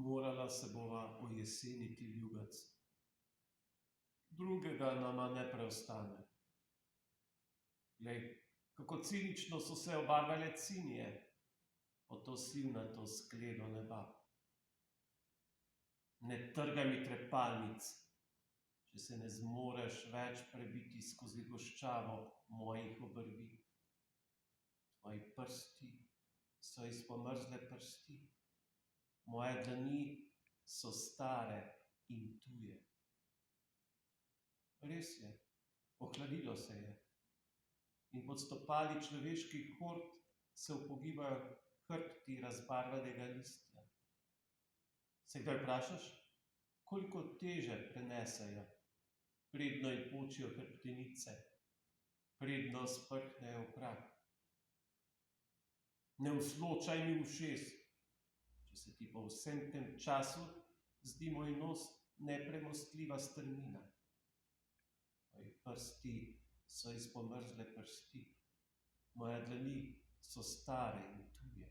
Morala se bova ujeseniti, ljubec. Drugega nama ne preostane. Glej, kako cinično so se obarvale cinije pod to sivnato skledo neba. Ne trgaj mi trepalnic, če se ne zmoreš več prebiti skozi goščavo mojih obrvi. Tvoji prsti so izpomrzle prsti, moje dlani so stare in tuje. Res je, ohladilo se je in pod stopali človeških hord se upogibajo hrbti razbarvanega listja. Se kdaj vprašaš, koliko teže prenesejo, predno jim počijo hrbtenice, predno sprhnejo v prah? Ne usločaj mi ušes, če se ti po vsem tem času zdi moj nos nepremostljiva strmina. Moji prsti so izpomrzle prsti, moje dlani so stare in tuje.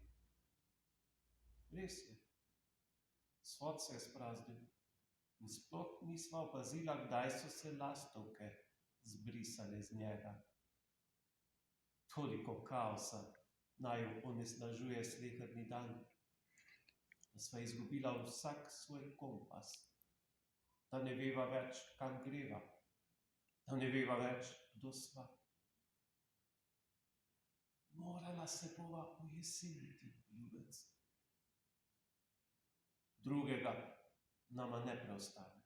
Res je, svod se je spraznil in sploh nisva opazila, kdaj so se lastovke zbrisale z njega. Toliko kaosa naju onesnažuje sleherni dan, da sva izgubila vsak svoj kompas, da ne veva več, kam greva, da ne veva več, kdo sva. Morala se bova ujeseniti, ljubec. Drugega nama ne preostane.